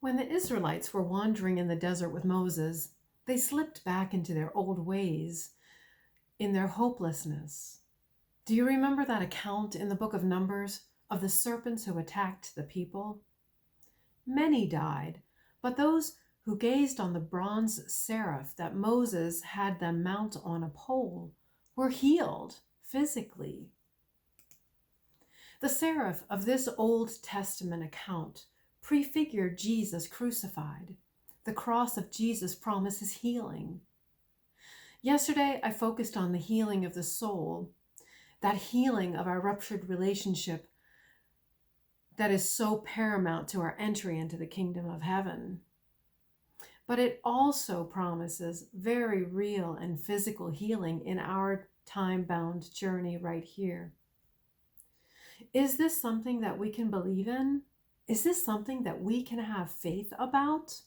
When the Israelites were wandering in the desert with Moses, they slipped back into their old ways in their hopelessness. Do you remember that account in the book of Numbers of the serpents who attacked the people? Many died, but those who gazed on the bronze seraph that Moses had them mount on a pole were healed physically. The seraph of this Old Testament account prefigured Jesus crucified. The cross of Jesus promises healing. Yesterday, I focused on the healing of the soul, that healing of our ruptured relationship that is so paramount to our entry into the kingdom of heaven. But it also promises very real and physical healing in our time-bound journey right here. Is this something that we can believe in? Is this something that we can have faith about?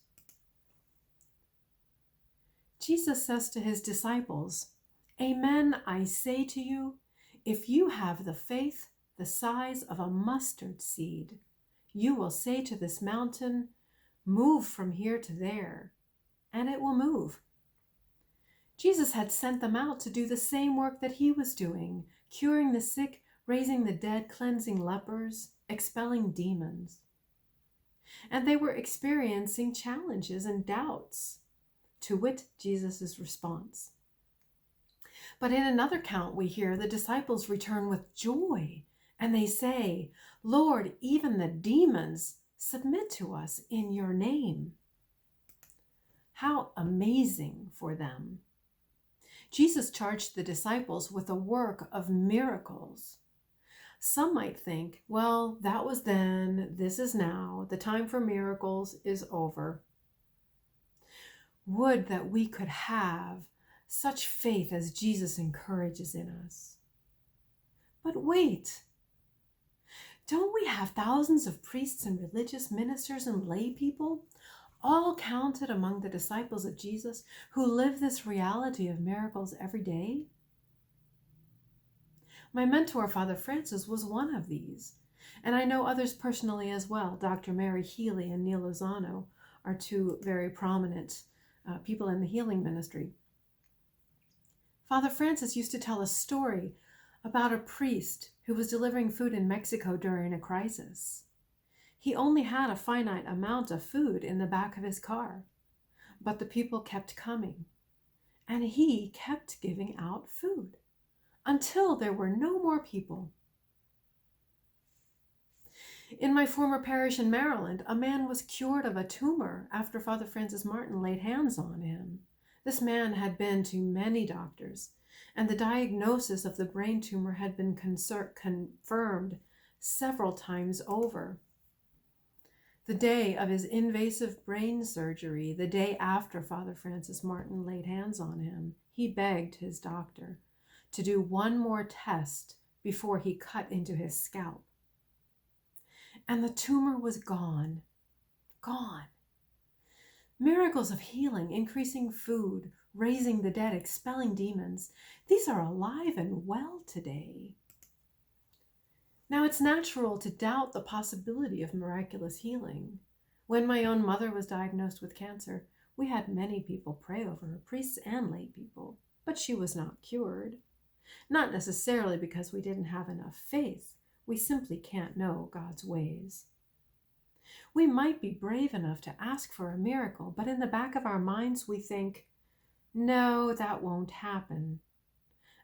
Jesus says to his disciples, "Amen, I say to you, if you have the faith the size of a mustard seed, you will say to this mountain, 'Move from here to there,' and it will move." Jesus had sent them out to do the same work that he was doing, curing the sick, raising the dead, cleansing lepers, expelling demons. And they were experiencing challenges and doubts, to wit, Jesus' response. But in another account, we hear the disciples return with joy, and they say, "Lord, even the demons submit to us in your name." How amazing for them. Jesus charged the disciples with a work of miracles. Some might think, well, that was then, this is now, the time for miracles is over. Would that we could have such faith as Jesus encourages in us. But wait, don't we have thousands of priests and religious ministers and lay people, all counted among the disciples of Jesus, who live this reality of miracles every day? My mentor, Father Francis, was one of these, and I know others personally as well. Dr. Mary Healy and Neil Lozano are two very prominent people in the healing ministry. Father Francis used to tell a story about a priest who was delivering food in Mexico during a crisis. He only had a finite amount of food in the back of his car, but the people kept coming, and he kept giving out food until there were no more people. In my former parish in Maryland, a man was cured of a tumor after Father Francis Martin laid hands on him. This man had been to many doctors, and the diagnosis of the brain tumor had been confirmed several times over. The day of his invasive brain surgery, the day after Father Francis Martin laid hands on him, he begged his doctor to do one more test before he cut into his scalp. And the tumor was gone. Gone. Miracles of healing, increasing food, raising the dead, expelling demons, these are alive and well today. Now, it's natural to doubt the possibility of miraculous healing. When my own mother was diagnosed with cancer, we had many people pray over her, priests and lay people, but she was not cured. Not necessarily because we didn't have enough faith. We simply can't know God's ways. We might be brave enough to ask for a miracle, but in the back of our minds we think, no, that won't happen.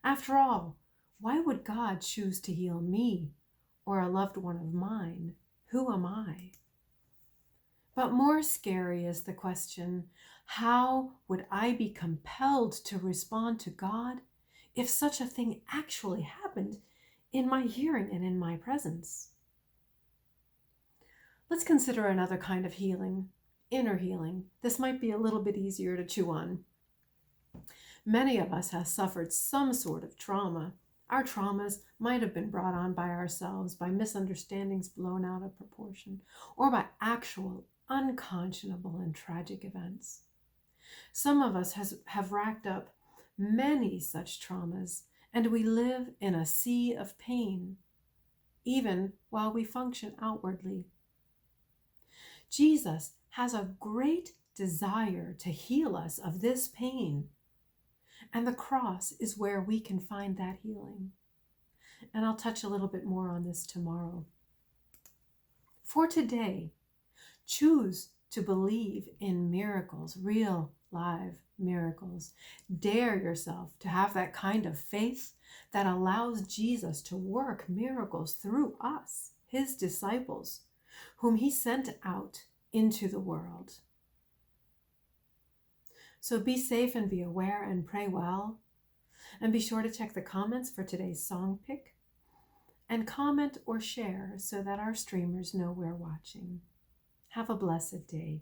After all, why would God choose to heal me or a loved one of mine? Who am I? But more scary is the question, how would I be compelled to respond to God if such a thing actually happened in my hearing and in my presence? Let's consider another kind of healing, inner healing. This might be a little bit easier to chew on. Many of us have suffered some sort of trauma. Our traumas might have been brought on by ourselves, by misunderstandings blown out of proportion, or by actual, unconscionable and tragic events. Some of us have racked up many such traumas, and we live in a sea of pain, even while we function outwardly. Jesus has a great desire to heal us of this pain. And the cross is where we can find that healing. And I'll touch a little bit more on this tomorrow. For today, choose to believe in miracles, real, live miracles. Dare yourself to have that kind of faith that allows Jesus to work miracles through us, his disciples, whom he sent out into the world. So be safe and be aware and pray well. And be sure to check the comments for today's song pick. And comment or share so that our streamers know we're watching. Have a blessed day.